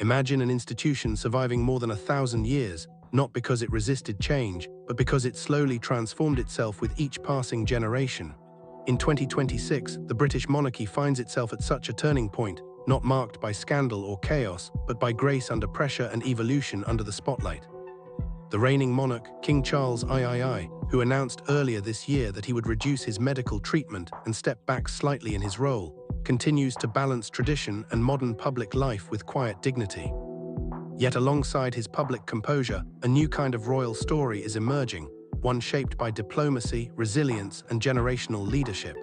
Imagine an institution surviving more than 1,000 years, not because it resisted change, but because it slowly transformed itself with each passing generation. In 2026, the British monarchy finds itself at such a turning point, not marked by scandal or chaos, but by grace under pressure and evolution under the spotlight. The reigning monarch, King Charles III, who announced earlier this year that he would reduce his medical treatment and step back slightly in his role, continues to balance tradition and modern public life with quiet dignity. Yet alongside his public composure, a new kind of royal story is emerging, one shaped by diplomacy, resilience, and generational leadership.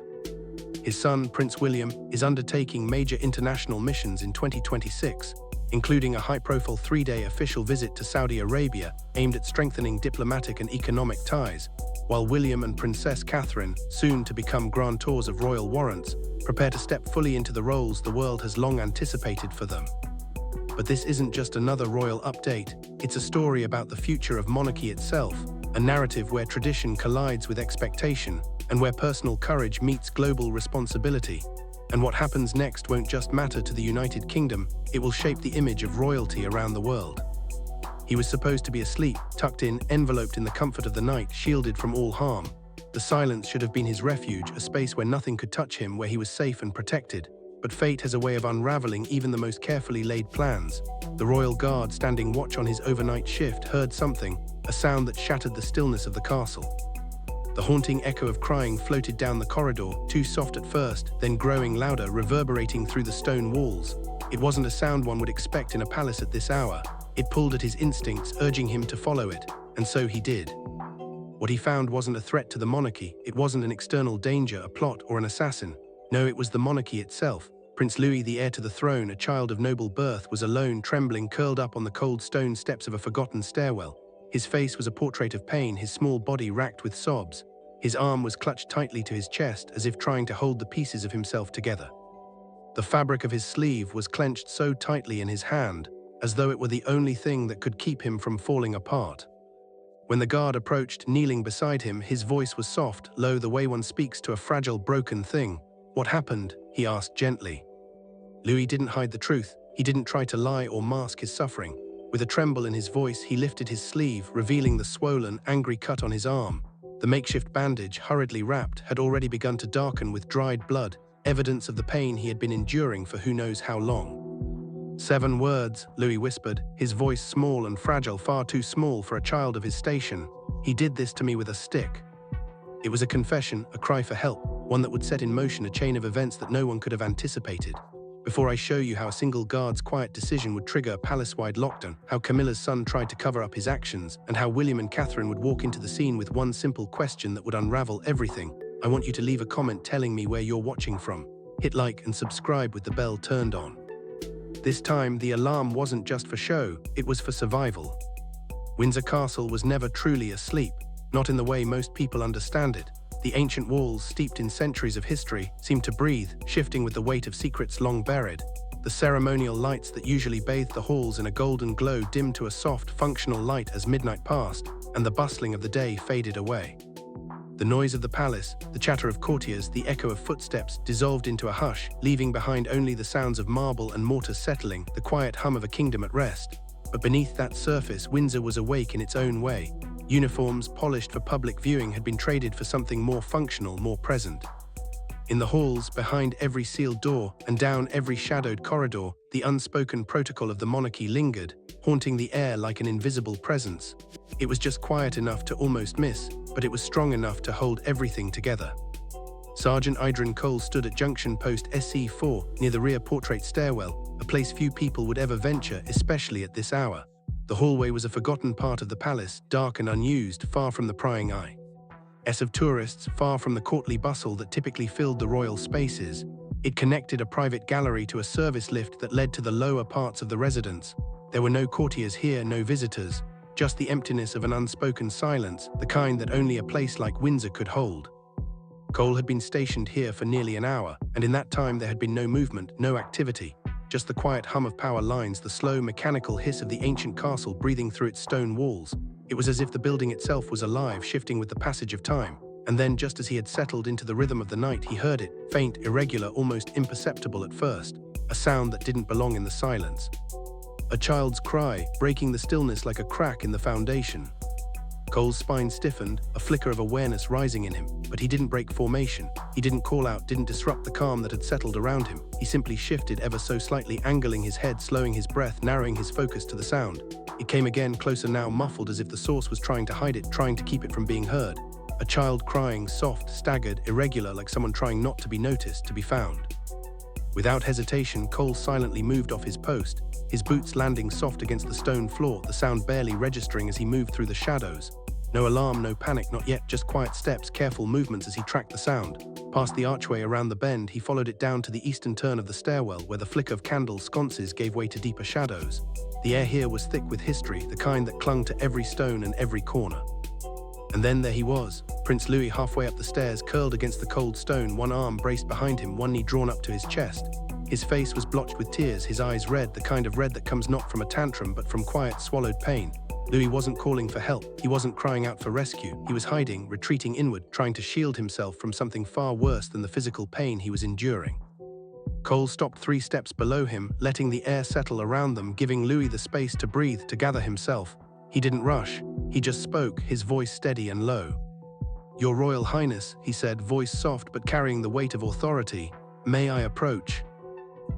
His son, Prince William, is undertaking major international missions in 2026, including a high-profile 3-day official visit to Saudi Arabia aimed at strengthening diplomatic and economic ties, while William and Princess Catherine, soon to become grantees of royal warrants, prepare to step fully into the roles the world has long anticipated for them. But this isn't just another royal update, it's a story about the future of monarchy itself, a narrative where tradition collides with expectation, and where personal courage meets global responsibility. And what happens next won't just matter to the United Kingdom, it will shape the image of royalty around the world. He was supposed to be asleep, tucked in, enveloped in the comfort of the night, shielded from all harm. The silence should have been his refuge, a space where nothing could touch him, where he was safe and protected. But fate has a way of unraveling even the most carefully laid plans. The royal guard standing watch on his overnight shift heard something, a sound that shattered the stillness of the castle. The haunting echo of crying floated down the corridor, too soft at first, then growing louder, reverberating through the stone walls. It wasn't a sound one would expect in a palace at this hour. It pulled at his instincts, urging him to follow it, and so he did. What he found wasn't a threat to the monarchy, it wasn't an external danger, a plot, or an assassin. No, it was the monarchy itself. Prince Louis, the heir to the throne, a child of noble birth, was alone, trembling, curled up on the cold stone steps of a forgotten stairwell. His face was a portrait of pain, his small body racked with sobs. His arm was clutched tightly to his chest, as if trying to hold the pieces of himself together. The fabric of his sleeve was clenched so tightly in his hand, as though it were the only thing that could keep him from falling apart. When the guard approached, kneeling beside him, his voice was soft, low, the way one speaks to a fragile, broken thing. "What happened?" he asked gently. Louis didn't hide the truth. He didn't try to lie or mask his suffering. With a tremble in his voice, he lifted his sleeve, revealing the swollen, angry cut on his arm. The makeshift bandage, hurriedly wrapped, had already begun to darken with dried blood, evidence of the pain he had been enduring for who knows how long. "7 words, Louis whispered, his voice small and fragile, far too small for a child of his station. "He did this to me with a stick." It was a confession, a cry for help, one that would set in motion a chain of events that no one could have anticipated. Before I show you how a single guard's quiet decision would trigger a palace-wide lockdown, how Camilla's son tried to cover up his actions, and how William and Catherine would walk into the scene with one simple question that would unravel everything, I want you to leave a comment telling me where you're watching from. Hit like and subscribe with the bell turned on. This time, the alarm wasn't just for show, it was for survival. Windsor Castle was never truly asleep, not in the way most people understand it. The ancient walls, steeped in centuries of history, seemed to breathe, shifting with the weight of secrets long buried. The ceremonial lights that usually bathed the halls in a golden glow dimmed to a soft, functional light as midnight passed, and the bustling of the day faded away. The noise of the palace, the chatter of courtiers, the echo of footsteps dissolved into a hush, leaving behind only the sounds of marble and mortar settling, the quiet hum of a kingdom at rest. But beneath that surface, Windsor was awake in its own way. Uniforms, polished for public viewing, had been traded for something more functional, more present. In the halls, behind every sealed door, and down every shadowed corridor, the unspoken protocol of the monarchy lingered, haunting the air like an invisible presence. It was just quiet enough to almost miss, but it was strong enough to hold everything together. Sergeant Idrin Cole stood at junction post SC4, near the rear portrait stairwell, a place few people would ever venture, especially at this hour. The hallway was a forgotten part of the palace, dark and unused, far from the prying eye. Of tourists, far from the courtly bustle that typically filled the royal spaces. It connected a private gallery to a service lift that led to the lower parts of the residence. There were no courtiers here, no visitors, just the emptiness of an unspoken silence, the kind that only a place like Windsor could hold. Cole had been stationed here for nearly an hour, and in that time there had been no movement, no activity. Just the quiet hum of power lines, the slow, mechanical hiss of the ancient castle breathing through its stone walls. It was as if the building itself was alive, shifting with the passage of time. And then, just as he had settled into the rhythm of the night, he heard it, faint, irregular, almost imperceptible at first, a sound that didn't belong in the silence. A child's cry, breaking the stillness like a crack in the foundation. Cole's spine stiffened, a flicker of awareness rising in him, but he didn't break formation. He didn't call out, didn't disrupt the calm that had settled around him. He simply shifted ever so slightly, angling his head, slowing his breath, narrowing his focus to the sound. It came again, closer now, muffled as if the source was trying to hide it, trying to keep it from being heard. A child crying, soft, staggered, irregular, like someone trying not to be noticed, to be found. Without hesitation, Cole silently moved off his post, his boots landing soft against the stone floor, the sound barely registering as he moved through the shadows. No alarm, no panic, not yet, just quiet steps, careful movements as he tracked the sound. Past the archway around the bend, he followed it down to the eastern turn of the stairwell, where the flick of candle sconces gave way to deeper shadows. The air here was thick with history, the kind that clung to every stone and every corner. And then there he was, Prince Louis, halfway up the stairs, curled against the cold stone, one arm braced behind him, one knee drawn up to his chest. His face was blotched with tears, his eyes red, the kind of red that comes not from a tantrum but from quiet, swallowed pain. Louis wasn't calling for help, he wasn't crying out for rescue, he was hiding, retreating inward, trying to shield himself from something far worse than the physical pain he was enduring. Cole stopped 3 steps below him, letting the air settle around them, giving Louis the space to breathe, to gather himself. He didn't rush, he just spoke, his voice steady and low. "Your Royal Highness," he said, voice soft but carrying the weight of authority, "may I approach?"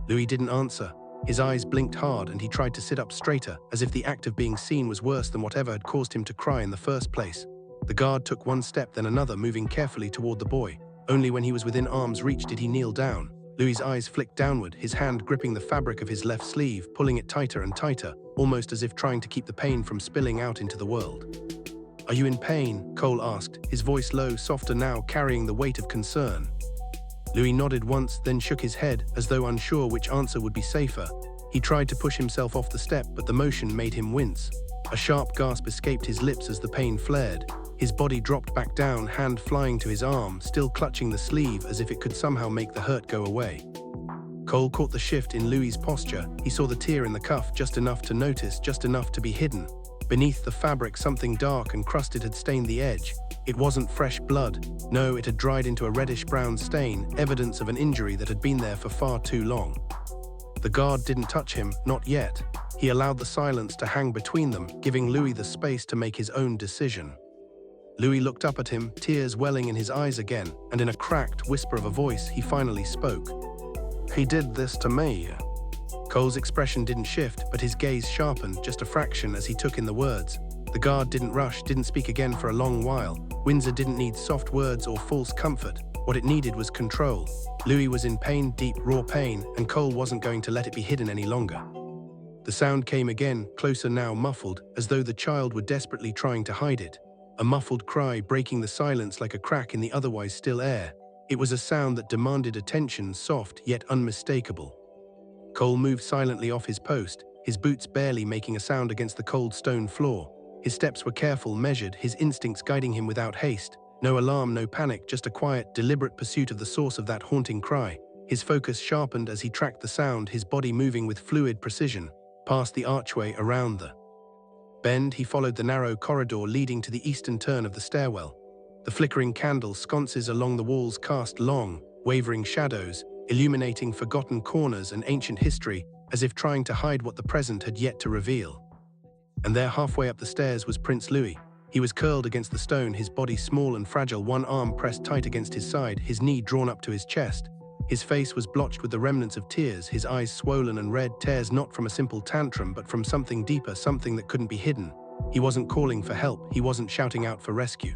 Louis didn't answer. His eyes blinked hard and he tried to sit up straighter, as if the act of being seen was worse than whatever had caused him to cry in the first place. The guard took 1 step, then another, moving carefully toward the boy. Only when he was within arm's reach did he kneel down. Louis's eyes flicked downward, his hand gripping the fabric of his left sleeve, pulling it tighter and tighter, almost as if trying to keep the pain from spilling out into the world. "Are you in pain?" Cole asked, his voice low, softer now, carrying the weight of concern. Louis nodded once, then shook his head, as though unsure which answer would be safer. He tried to push himself off the step, but the motion made him wince. A sharp gasp escaped his lips as the pain flared. His body dropped back down, hand flying to his arm, still clutching the sleeve as if it could somehow make the hurt go away. Cole caught the shift in Louis's posture. He saw the tear in the cuff, just enough to notice, just enough to be hidden. Beneath the fabric, something dark and crusted had stained the edge. It wasn't fresh blood. No, it had dried into a reddish-brown stain, evidence of an injury that had been there for far too long. The guard didn't touch him, not yet. He allowed the silence to hang between them, giving Louis the space to make his own decision. Louis looked up at him, tears welling in his eyes again, and in a cracked whisper of a voice, he finally spoke. "He did this to me." Cole's expression didn't shift, but his gaze sharpened just a fraction as he took in the words. The guard didn't rush, didn't speak again for a long while. Windsor didn't need soft words or false comfort. What it needed was control. Louis was in pain, deep, raw pain, and Cole wasn't going to let it be hidden any longer. The sound came again, closer now, muffled, as though the child were desperately trying to hide it. A muffled cry breaking the silence like a crack in the otherwise still air. It was a sound that demanded attention, soft yet unmistakable. Cole moved silently off his post, his boots barely making a sound against the cold stone floor. His steps were careful, measured, his instincts guiding him without haste. No alarm, no panic, just a quiet, deliberate pursuit of the source of that haunting cry. His focus sharpened as he tracked the sound, his body moving with fluid precision. Past the archway, around the bend, he followed the narrow corridor leading to the eastern turn of the stairwell. The flickering candle sconces along the walls cast long, wavering shadows, illuminating forgotten corners and ancient history, as if trying to hide what the present had yet to reveal. And there, halfway up the stairs, was Prince Louis. He was curled against the stone, his body small and fragile, one arm pressed tight against his side, his knee drawn up to his chest. His face was blotched with the remnants of tears, his eyes swollen and red, tears not from a simple tantrum but from something deeper, something that couldn't be hidden. He wasn't calling for help, he wasn't shouting out for rescue.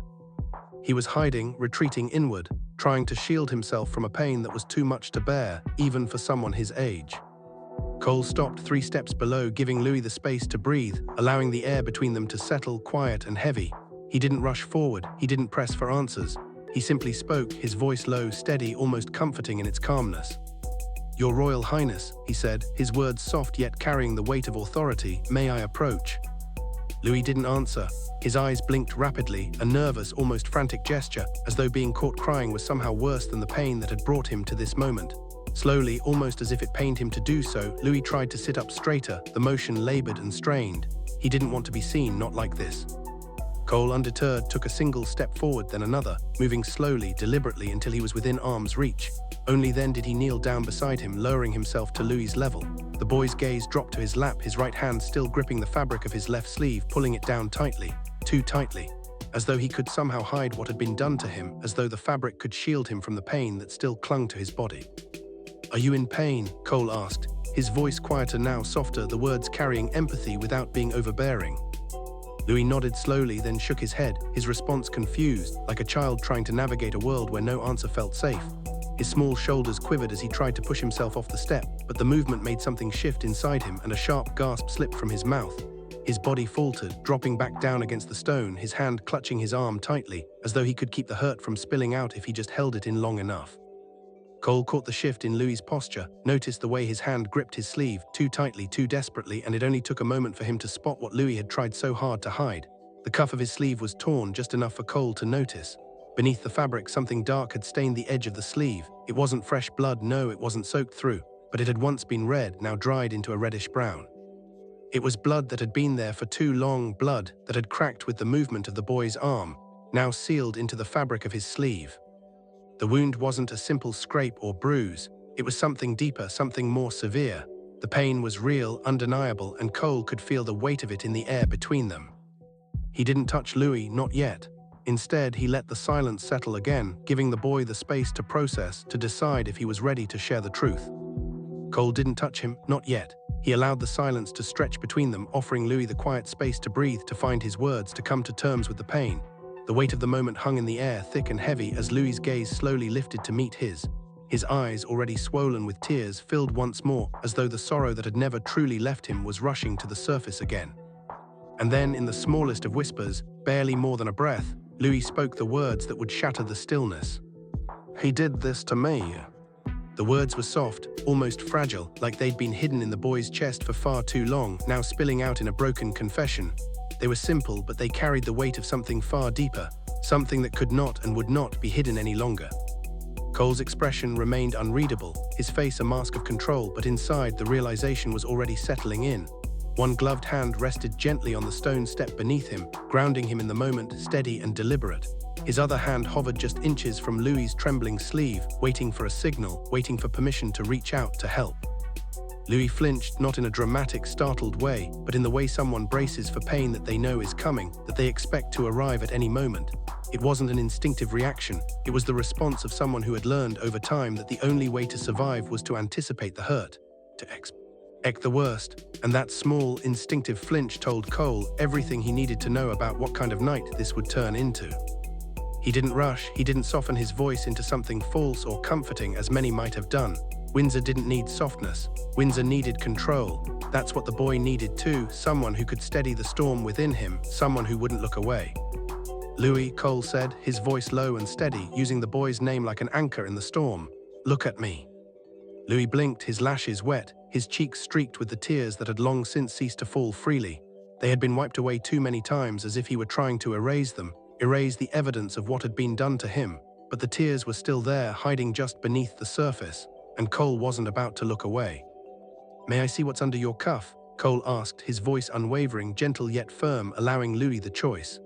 He was hiding, retreating inward, trying to shield himself from a pain that was too much to bear, even for someone his age. Cole stopped 3 steps below, giving Louis the space to breathe, allowing the air between them to settle, quiet and heavy. He didn't rush forward, he didn't press for answers. He simply spoke, his voice low, steady, almost comforting in its calmness. "Your Royal Highness," he said, his words soft yet carrying the weight of authority, "may I approach?" Louis didn't answer. His eyes blinked rapidly, a nervous, almost frantic gesture, as though being caught crying was somehow worse than the pain that had brought him to this moment. Slowly, almost as if it pained him to do so, Louis tried to sit up straighter, the motion labored and strained. He didn't want to be seen, not like this. Cole, undeterred, took a single step forward, then another, moving slowly, deliberately until he was within arm's reach. Only then did he kneel down beside him, lowering himself to Louis's level. The boy's gaze dropped to his lap, his right hand still gripping the fabric of his left sleeve, pulling it down tightly, too tightly, as though he could somehow hide what had been done to him, as though the fabric could shield him from the pain that still clung to his body. "Are you in pain?" Cole asked, his voice quieter now, softer, the words carrying empathy without being overbearing. Louis nodded slowly, then shook his head, his response confused, like a child trying to navigate a world where no answer felt safe. His small shoulders quivered as he tried to push himself off the step, but the movement made something shift inside him and a sharp gasp slipped from his mouth. His body faltered, dropping back down against the stone, his hand clutching his arm tightly, as though he could keep the hurt from spilling out if he just held it in long enough. Cole caught the shift in Louis's posture, noticed the way his hand gripped his sleeve, too tightly, too desperately, and it only took a moment for him to spot what Louis had tried so hard to hide. The cuff of his sleeve was torn, just enough for Cole to notice. Beneath the fabric, something dark had stained the edge of the sleeve. It wasn't fresh blood, no, it wasn't soaked through, but it had once been red, now dried into a reddish brown. It was blood that had been there for too long, blood that had cracked with the movement of the boy's arm, now sealed into the fabric of his sleeve. The wound wasn't a simple scrape or bruise. It was something deeper, something more severe. The pain was real, undeniable, and Cole could feel the weight of it in the air between them. He didn't touch Louis, not yet. Instead, he let the silence settle again, giving the boy the space to process, to decide if he was ready to share the truth. Cole didn't touch him, not yet. He allowed the silence to stretch between them, offering Louis the quiet space to breathe, to find his words, to come to terms with the pain. The weight of the moment hung in the air, thick and heavy, as Louis's gaze slowly lifted to meet his. His eyes, already swollen with tears, filled once more, as though the sorrow that had never truly left him was rushing to the surface again. And then, in the smallest of whispers, barely more than a breath, Louis spoke the words that would shatter the stillness. "He did this to me." The words were soft, almost fragile, like they'd been hidden in the boy's chest for far too long, now spilling out in a broken confession. They were simple, but they carried the weight of something far deeper, something that could not and would not be hidden any longer. Cole's expression remained unreadable, his face a mask of control, but inside the realization was already settling in. One gloved hand rested gently on the stone step beneath him, grounding him in the moment, steady and deliberate. His other hand hovered just inches from Louis's trembling sleeve, waiting for a signal, waiting for permission to reach out to help. Louis flinched, not in a dramatic, startled way, but in the way someone braces for pain that they know is coming, that they expect to arrive at any moment. It wasn't an instinctive reaction. It was the response of someone who had learned over time that the only way to survive was to anticipate the hurt, to expect the worst. And that small, instinctive flinch told Cole everything he needed to know about what kind of night this would turn into. He didn't rush, he didn't soften his voice into something false or comforting as many might have done. Windsor didn't need softness. Windsor needed control. That's what the boy needed too, someone who could steady the storm within him, someone who wouldn't look away. "Louis," Cole said, his voice low and steady, using the boy's name like an anchor in the storm. "Look at me." Louis blinked, his lashes wet, his cheeks streaked with the tears that had long since ceased to fall freely. They had been wiped away too many times, as if he were trying to erase them, erase the evidence of what had been done to him. But the tears were still there, hiding just beneath the surface. And Cole wasn't about to look away. "May I see what's under your cuff?" Cole asked, his voice unwavering, gentle yet firm, allowing Louis the choice.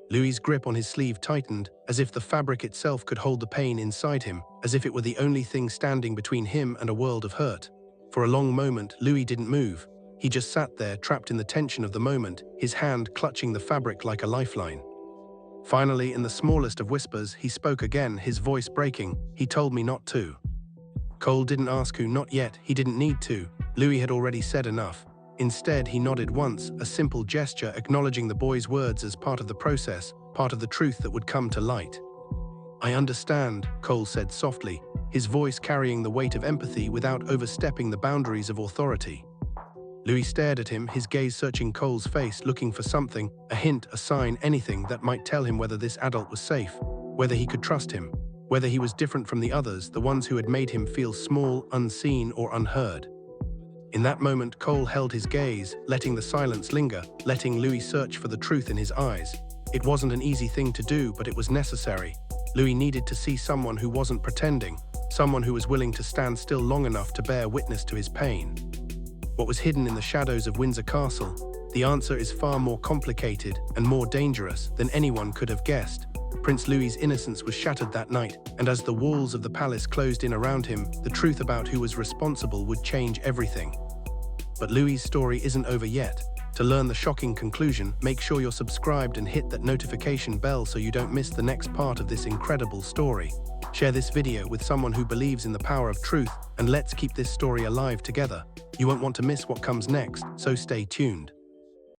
Louis's grip on his sleeve tightened, as if the fabric itself could hold the pain inside him, as if it were the only thing standing between him and a world of hurt. For a long moment, Louis didn't move. He just sat there, trapped in the tension of the moment, his hand clutching the fabric like a lifeline. Finally, in the smallest of whispers, he spoke again, his voice breaking. "He told me not to." Cole didn't ask who, not yet, he didn't need to. Louis had already said enough. Instead, he nodded once, a simple gesture acknowledging the boy's words as part of the process, part of the truth that would come to light. "I understand," Cole said softly, his voice carrying the weight of empathy without overstepping the boundaries of authority. Louis stared at him, his gaze searching Cole's face, looking for something, a hint, a sign, anything that might tell him whether this adult was safe, whether he could trust him, whether he was different from the others, the ones who had made him feel small, unseen, or unheard. In that moment, Cole held his gaze, letting the silence linger, letting Louis search for the truth in his eyes. It wasn't an easy thing to do, but it was necessary. Louis needed to see someone who wasn't pretending, someone who was willing to stand still long enough to bear witness to his pain. What was hidden in the shadows of Windsor Castle, The answer is far more complicated and more dangerous than anyone could have guessed. Prince Louis's innocence was shattered that night, and as the walls of the palace closed in around him, the truth about who was responsible would change everything. But Louis's story isn't over yet. To learn the shocking conclusion, make sure you're subscribed and hit that notification bell so you don't miss the next part of this incredible story. Share this video with someone who believes in the power of truth, and let's keep this story alive together. You won't want to miss what comes next, so stay tuned.